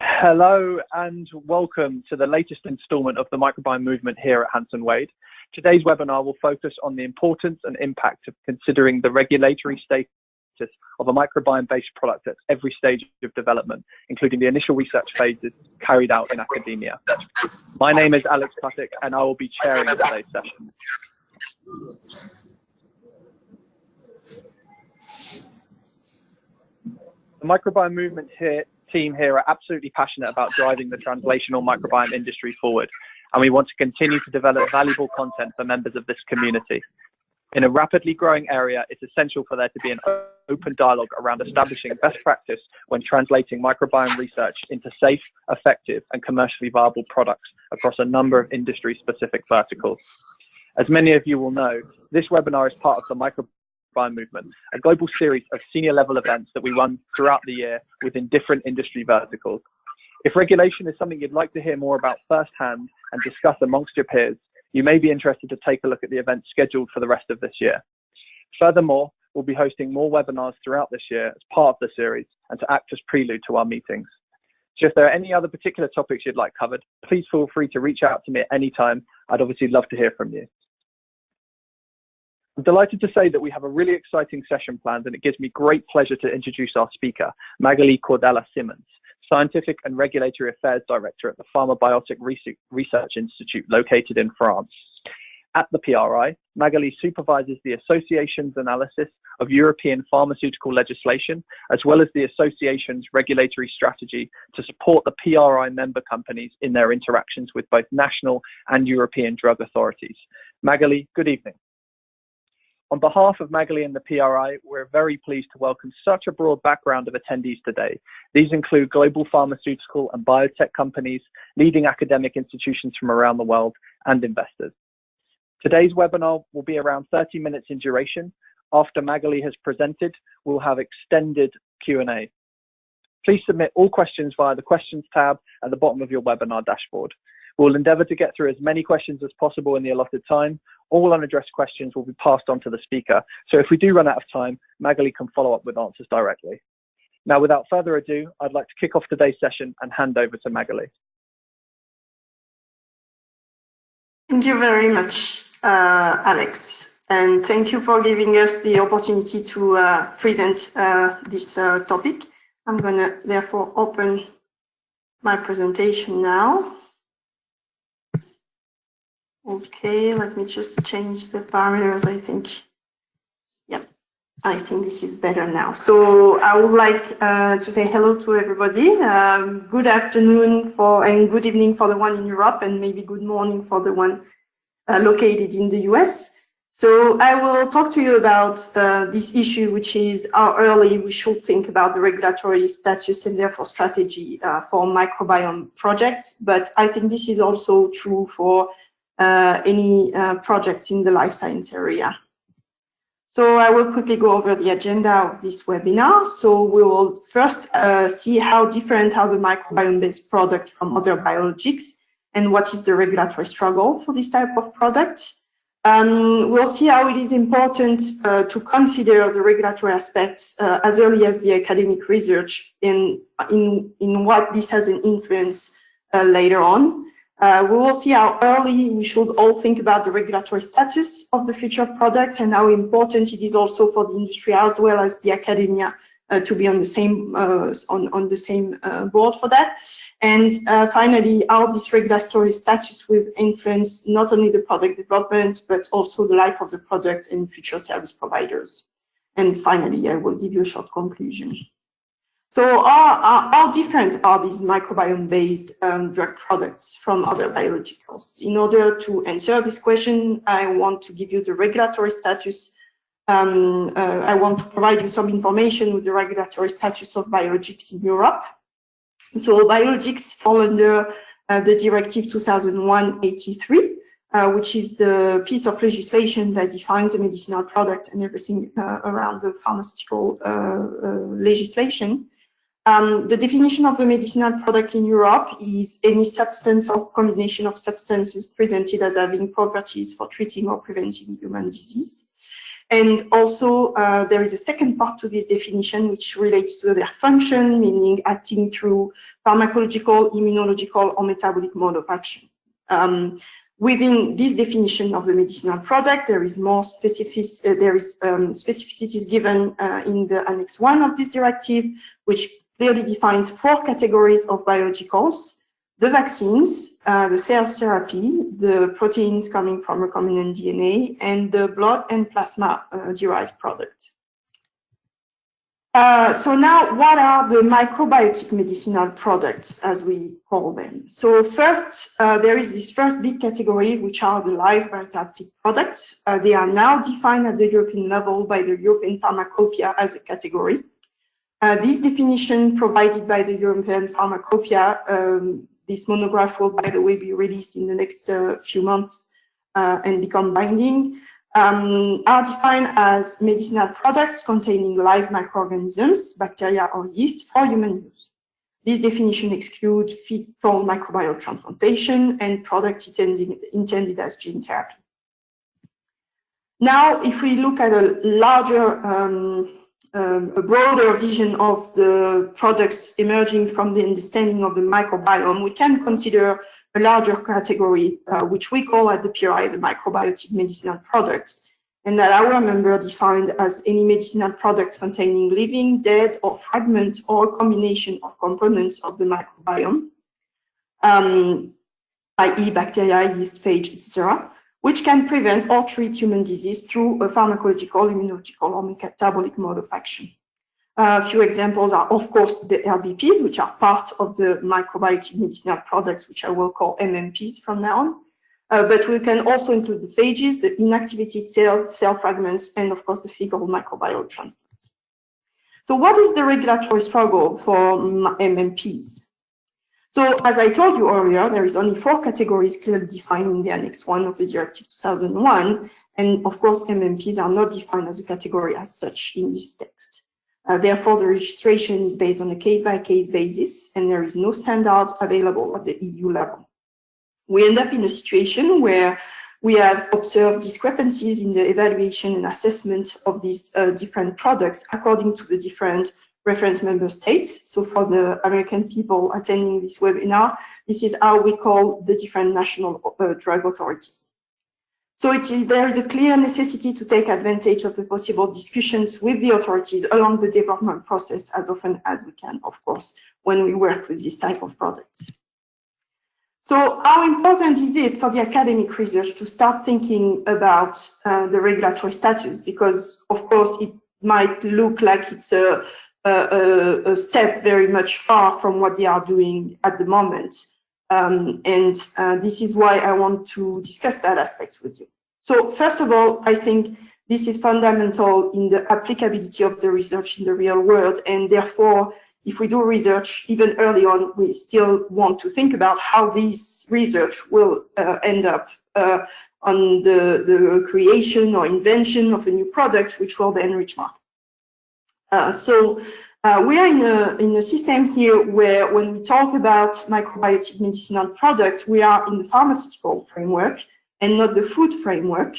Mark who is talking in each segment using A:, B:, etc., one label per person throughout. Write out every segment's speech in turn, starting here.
A: Hello and welcome to the latest installment of the microbiome movement here at Hanson Wade. Today's webinar will focus on the importance and impact of considering the regulatory status of a microbiome-based product at every stage of development, including the initial research phases carried out in academia. My name is Alex Kutik and I will be chairing today's session. The microbiome movement team here are absolutely passionate about driving the translational microbiome industry forward, and we want to continue to develop valuable content for members of this community. In a rapidly growing area, it's essential for there to be an open dialogue around establishing best practice when translating microbiome research into safe, effective, and commercially viable products across a number of industry-specific verticals. As many of you will know, this webinar is part of the microbiome movement, a global series of senior-level events that we run throughout the year within different industry verticals. If regulation is something you'd like to hear more about firsthand and discuss amongst your peers, you may be interested to take a look at the events scheduled for the rest of this year. Furthermore, we'll be hosting more webinars throughout this year as part of the series and to act as prelude to our meetings. So if there are any other particular topics you'd like covered, please feel free to reach out to me at any time. I'd obviously love to hear from you. I'm delighted to say that we have a really exciting session planned, and it gives me great pleasure to introduce our speaker, Magali Cordaillat-Simmons, Scientific and Regulatory Affairs Director at the Pharma Biologics Research Institute located in France. At the PRI, Magali supervises the association's analysis of European pharmaceutical legislation, as well as the association's regulatory strategy to support the PRI member companies in their interactions with both national and European drug authorities. Magali, good evening. On behalf of Magali and the PRI, we're very pleased to welcome such a broad background of attendees today. These include global pharmaceutical and biotech companies, leading academic institutions from around the world, and investors. Today's webinar will be around 30 minutes in duration. After Magali has presented, we'll have extended Q&A. Please submit all questions via the questions tab at the bottom of your webinar dashboard. We'll endeavour to get through as many questions as possible in the allotted time. All unaddressed questions will be passed on to the speaker. So if we do run out of time, Magali can follow up with answers directly. Now, without further ado, I'd like to kick off today's session and hand over to Magali.
B: Thank you very much, Alex. And thank you for giving us the opportunity to present this topic. I'm going to therefore open my presentation now. Okay, let me just change the parameters, I think. Yeah, I think this is better now. So I would like to say hello to everybody. Good afternoon and good evening for the one in Europe, and maybe good morning for the one located in the US. So I will talk to you about this issue, which is how early we should think about the regulatory status and therefore strategy for microbiome projects. But I think this is also true for any projects in the life science area. So I will quickly go over the agenda of this webinar. So we will first see how different are the microbiome-based product from other biologics and what is the regulatory struggle for this type of product. We'll see how it is important to consider the regulatory aspects as early as the academic research in what this has an influence later on. We will see how early we should all think about the regulatory status of the future product and how important it is also for the industry as well as the academia to be on the same board for that. And finally, how this regulatory status will influence not only the product development but also the life of the product and future service providers. And finally, I will give you a short conclusion. So how different are these microbiome-based drug products from other biologicals? In order to answer this question, I want to give you the regulatory status. I want to provide you some information with the regulatory status of biologics in Europe. So biologics fall under the Directive 2001/83, which is the piece of legislation that defines a medicinal product and everything around the pharmaceutical legislation. The definition of the medicinal product in Europe is any substance or combination of substances presented as having properties for treating or preventing human disease. And also, there is a second part to this definition, which relates to their function, meaning acting through pharmacological, immunological, or metabolic mode of action. Within this definition of the medicinal product, there is more specificities given in the Annex 1 of this directive, which clearly defines 4 categories of biologicals: the vaccines, the cell therapy, the proteins coming from recombinant DNA, and the blood and plasma derived products. So now, what are the microbiotic medicinal products, as we call them? So first, there is this first big category, which are the live bioactive products. They are now defined at the European level by the European Pharmacopoeia as a category. This definition provided by the European Pharmacopoeia, this monograph will, by the way, be released in the next few months and become binding, are defined as medicinal products containing live microorganisms, bacteria or yeast, for human use. This definition excludes fecal microbial transplantation and products intended as gene therapy. Now, if we look at a larger, a broader vision of the products emerging from the understanding of the microbiome, we can consider a larger category, which we call at the PRI the microbiotic medicinal products, and that our member defined as any medicinal product containing living, dead, or fragment, or a combination of components of the microbiome, i.e. bacteria, yeast, phage, etc., which can prevent or treat human disease through a pharmacological, immunological, or metabolic mode of action. A few examples are, of course, the LBPs, which are part of the microbiotic medicinal products, which I will call MMPs from now on. But we can also include the phages, the inactivated cells, cell fragments, and of course the fecal microbial transplants. So what is the regulatory struggle for MMPs? So as I told you earlier, there is only 4 categories clearly defined in the Annex 1 of the Directive 2001. And of course, MMPs are not defined as a category as such in this text. Therefore, the registration is based on a case-by-case basis, and there is no standards available at the EU level. We end up in a situation where we have observed discrepancies in the evaluation and assessment of these different products according to the different reference member states. So for the American people attending this webinar, this is how we call the different national drug authorities. So there is a clear necessity to take advantage of the possible discussions with the authorities along the development process as often as we can, of course, when we work with this type of products. So how important is it for the academic research to start thinking about the regulatory status? Because, of course, it might look like it's a step very much far from what they are doing at the moment. This is why I want to discuss that aspect with you. So first of all, I think this is fundamental in the applicability of the research in the real world, and therefore, if we do research even early on, we still want to think about how this research will end up on the creation or invention of a new product, which will then reach market. We are in a system here where when we talk about microbiotic medicinal products, we are in the pharmaceutical framework and not the food framework,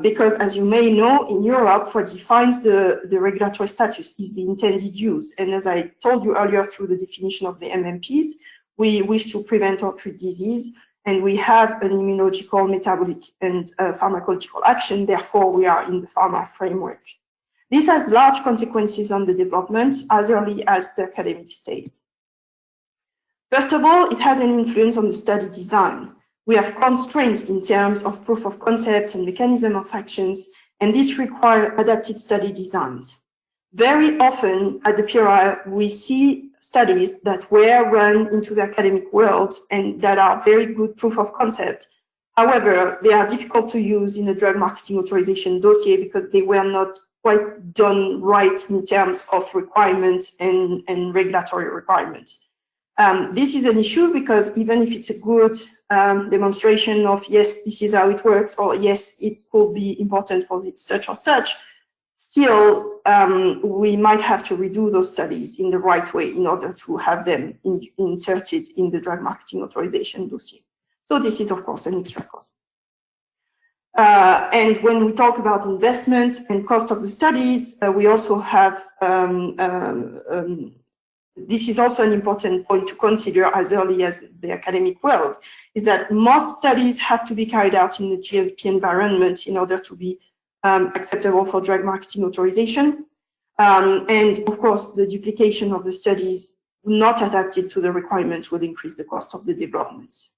B: because as you may know, in Europe, what defines the regulatory status is the intended use. And as I told you earlier through the definition of the MMPs, we wish to prevent or treat disease, and we have an immunological, metabolic, and pharmacological action. Therefore, we are in the pharma framework. This has large consequences on the development as early as the academic stage. First of all, it has an influence on the study design. We have constraints in terms of proof of concept and mechanism of actions, and this requires adapted study designs. Very often at the PRI, we see studies that were run into the academic world and that are very good proof of concept. However, they are difficult to use in a drug marketing authorization dossier because they were not quite done right in terms of requirements and regulatory requirements. This is an issue because even if it's a good demonstration of, yes, this is how it works, or yes, it could be important for such or such, still we might have to redo those studies in the right way in order to have them inserted in the drug marketing authorization dossier. So this is, of course, an extra cost. And when we talk about investment and cost of the studies, we also have, this is also an important point to consider as early as the academic world, is that most studies have to be carried out in the GLP environment in order to be acceptable for drug marketing authorization. And of course, the duplication of the studies not adapted to the requirements would increase the cost of the developments.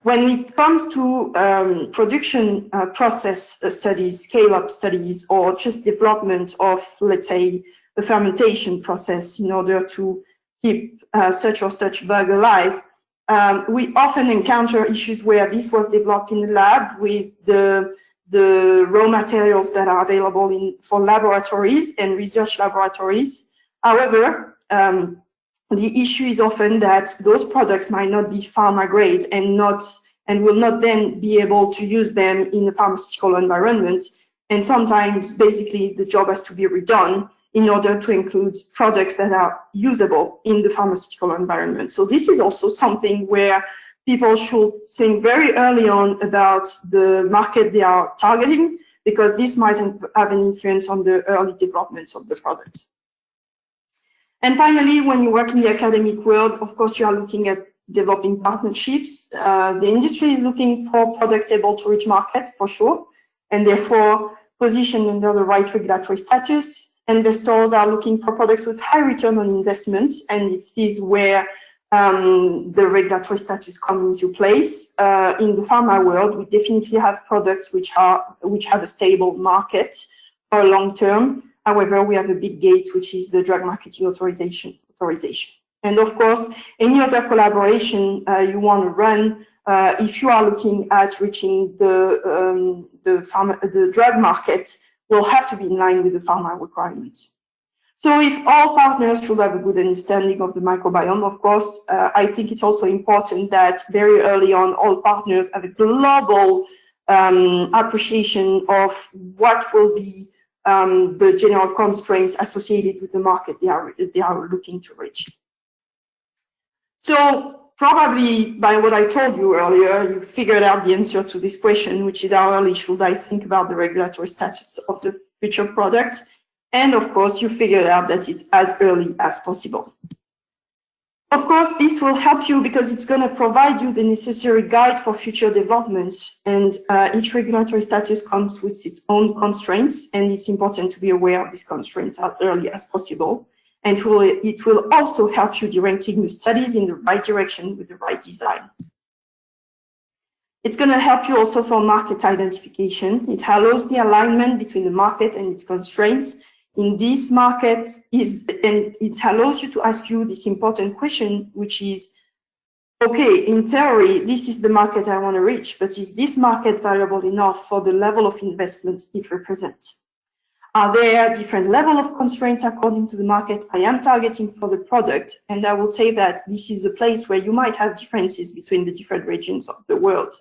B: When it comes to production process studies, scale-up studies, or just development of, let's say, the fermentation process in order to keep such or such bug alive, we often encounter issues where this was developed in the lab with the raw materials that are available for laboratories and research laboratories. However, the issue is often that those products might not be pharma grade and will not then be able to use them in a pharmaceutical environment. And sometimes, basically, the job has to be redone in order to include products that are usable in the pharmaceutical environment. So this is also something where people should think very early on about the market they are targeting, because this might have an influence on the early developments of the product. And finally, when you work in the academic world, of course, you are looking at developing partnerships. The industry is looking for products able to reach market, for sure, and therefore positioned under the right regulatory status. Investors are looking for products with high return on investments, and it's this where the regulatory status come into place. In the pharma world, we definitely have products which have a stable market for long term. However, we have a big gate, which is the drug marketing authorization. And of course, any other collaboration you want to run, if you are looking at reaching the drug market, will have to be in line with the pharma requirements. So if all partners should have a good understanding of the microbiome, of course, I think it's also important that very early on, all partners have a global appreciation of what will be the general constraints associated with the market they are looking to reach. So probably by what I told you earlier, you figured out the answer to this question, which is how early should I think about the regulatory status of the future product? And of course, you figured out that it's as early as possible. Of course, this will help you because it's going to provide you the necessary guide for future developments. And each regulatory status comes with its own constraints, and it's important to be aware of these constraints as early as possible. And it will also help you directing the studies in the right direction with the right design. It's going to help you also for market identification. It allows the alignment between the market and its constraints. In this market, and it allows you to ask you this important question, which is, okay, in theory, this is the market I want to reach, but is this market valuable enough for the level of investment it represents? Are there different level of constraints according to the market I am targeting for the product? And I will say that this is a place where you might have differences between the different regions of the world.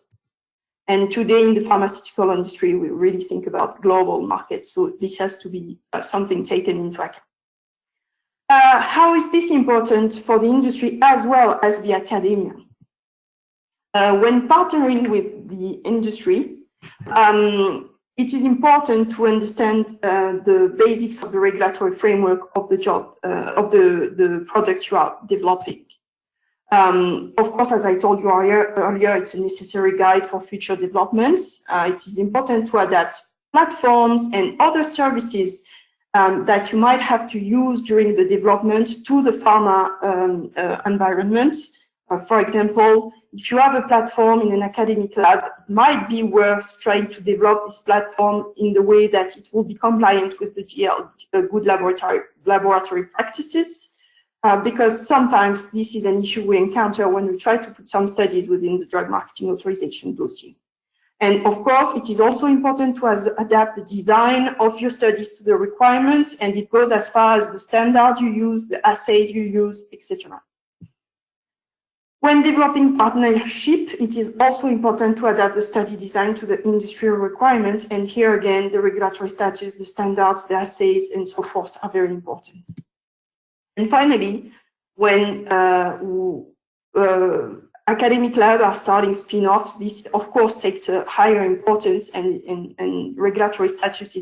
B: And today in the pharmaceutical industry, we really think about global markets. So this has to be something taken into account. How is this important for the industry as well as the academia? When partnering with the industry, it is important to understand the basics of the regulatory framework of the job, of the products you are developing. Of course, as I told you earlier, it's a necessary guide for future developments. It is important to adapt platforms and other services that you might have to use during the development to the pharma environment. For example, if you have a platform in an academic lab, it might be worth trying to develop this platform in the way that it will be compliant with the good laboratory practices. Because sometimes this is an issue we encounter when we try to put some studies within the drug marketing authorization dossier. And of course, it is also important to adapt the design of your studies to the requirements, and it goes as far as the standards you use, the assays you use, etc. When developing partnership, it is also important to adapt the study design to the industrial requirements, and here again, the regulatory status, the standards, the assays, and so forth are very important. And finally, when academic labs are starting spin-offs. This, of course, takes a higher importance, and regulatory status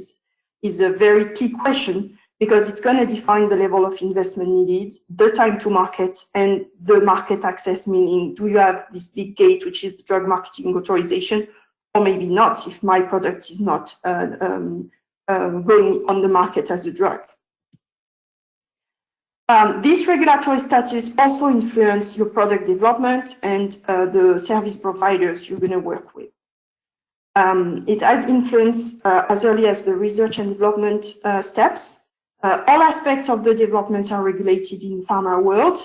B: is a very key question, because it's going to define the level of investment needed, the time to market, and the market access, meaning do you have this big gate, which is the drug marketing authorization, or maybe not, if my product is not going on the market as a drug. This regulatory status also influences your product development and the service providers you're going to work with. It has influence as early as the research and development steps. All aspects of the development are regulated in pharma world,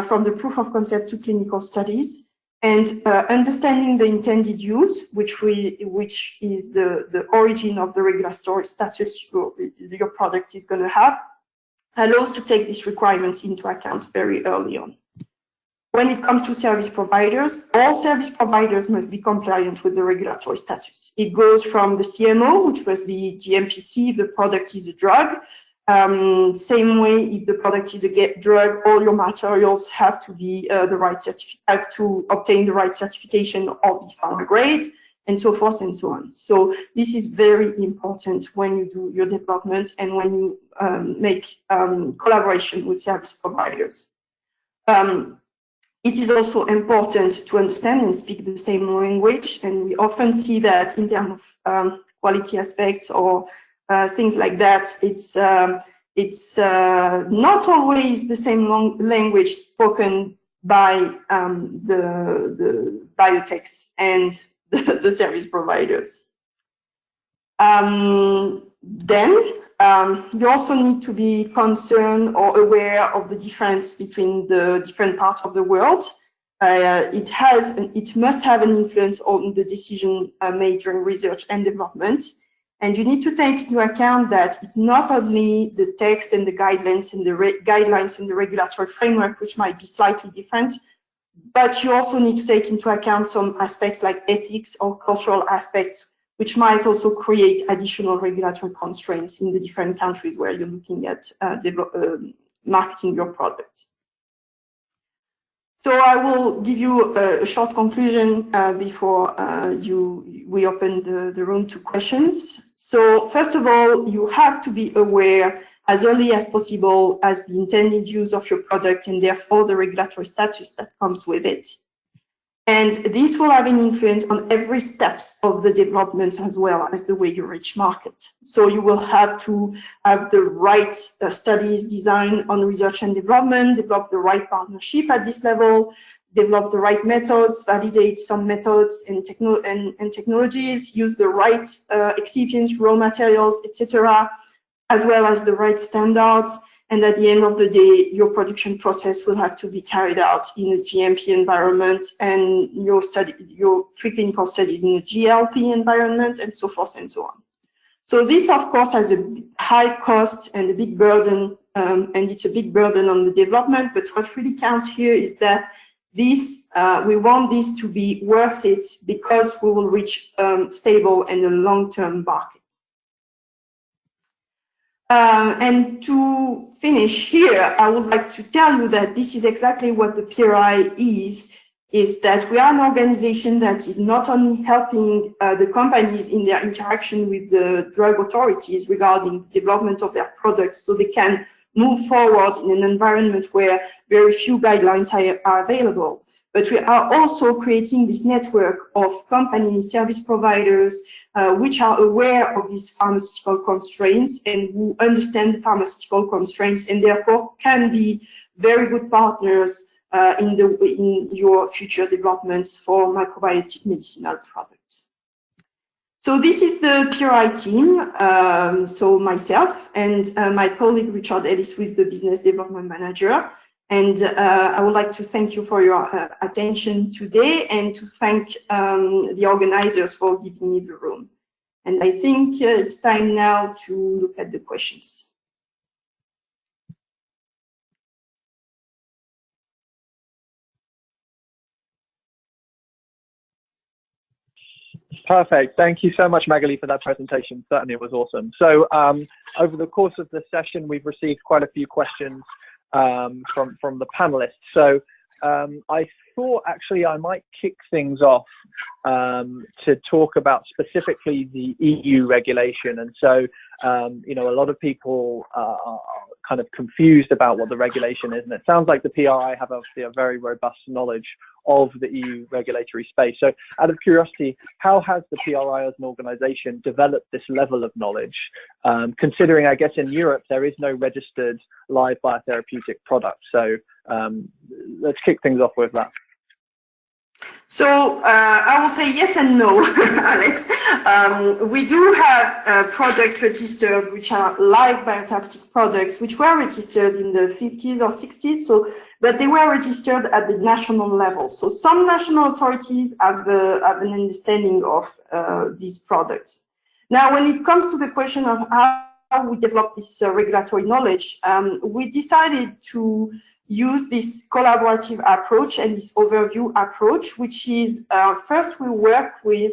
B: from the proof of concept to clinical studies, and understanding the intended use, which is the origin of the regulatory status your product is going to have, allows to take these requirements into account very early on. When it comes to service providers, all service providers must be compliant with the regulatory status. It goes from the CMO, which was the GMPC, if the product is a drug. Same way, if the product is a drug, all your materials have to be have to obtain the right certification or be pharma grade, and so forth and so on. So this is very important when you do your development and when you make collaboration with service providers. It is also important to understand and speak the same language, and we often see that in terms of quality aspects or things like that, it's not always the same language spoken by the biotechs and the service providers. Then you also need to be concerned or aware of the difference between the different parts of the world. It must have an influence on the decision made during research and development. And you need to take into account that it's not only the text and the guidelines and the regulatory framework, which might be slightly different, but you also need to take into account some aspects like ethics or cultural aspects, which might also create additional regulatory constraints in the different countries where you're looking at marketing your products. So I will give you a short conclusion before we open the room to questions. So first of all, you have to be aware as early as possible as the intended use of your product and therefore the regulatory status that comes with it. And this will have an influence on every steps of the development as well as the way you reach market. So you will have to have the right studies designed on research and development, develop the right partnership at this level, develop the right methods, validate some methods and technologies, use the right excipients, raw materials, etc., as well as the right standards. And at the end of the day, your production process will have to be carried out in a GMP environment, and your preclinical studies in a GLP environment, and so forth and so on. So this, of course, has a high cost and a big burden, and it's a big burden on the development. But what really counts here is that we want this to be worth it, because we will reach stable and a long-term market. And to finish here, I would like to tell you that this is exactly what the PRI is that we are an organization that is not only helping the companies in their interaction with the drug authorities regarding the development of their products so they can move forward in an environment where very few guidelines are available, but we are also creating this network of companies, service providers, which are aware of these pharmaceutical constraints and who understand the pharmaceutical constraints and therefore can be very good partners in your future developments for microbiotic medicinal products. So this is the PRI team, so myself and my colleague Richard Ellis, who is the business development manager. And I would like to thank you for your attention today and to thank the organizers for giving me the room. And I think it's time now to look at the questions.
A: Perfect. Thank you so much, Magali, for that presentation. Certainly, it was awesome. So over the course of the session, we've received quite a few questions from the panelists. So I thought actually I might kick things off to talk about specifically the EU regulation. And so, you know, a lot of people are kind of confused about what the regulation is. And it sounds like the PRI have obviously a very robust knowledge of the EU regulatory space. So out of curiosity, how has the PRI as an organization developed this level of knowledge? Considering, I guess, in Europe, there is no registered live biotherapeutic product. So let's kick things off with that.
B: So I will say yes and no, Alex. We do have products registered which are live biotherapeutic products, which were registered in the 50s or 60s. So, but they were registered at the national level. So some national authorities have an understanding of these products. Now, when it comes to the question of how we develop this regulatory knowledge, we decided to use this collaborative approach and this overview approach, which is first we work with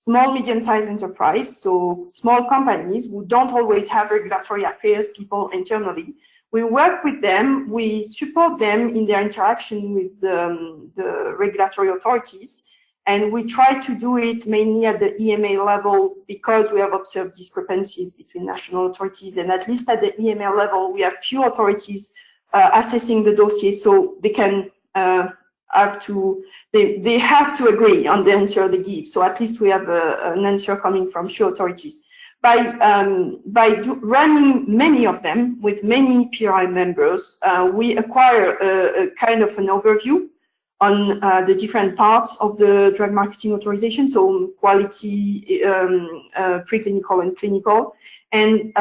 B: small, medium-sized enterprise, so small companies who don't always have regulatory affairs people internally. We work with them, we support them in their interaction with the regulatory authorities, and we try to do it mainly at the EMA level because we have observed discrepancies between national authorities, and at least at the EMA level, we have few authorities assessing the dossier, so they can they have to agree on the answer they give. So at least we have an answer coming from few authorities. By running many of them with many PRI members, we acquire a kind of an overview on the different parts of the drug marketing authorization, so quality, preclinical and clinical, and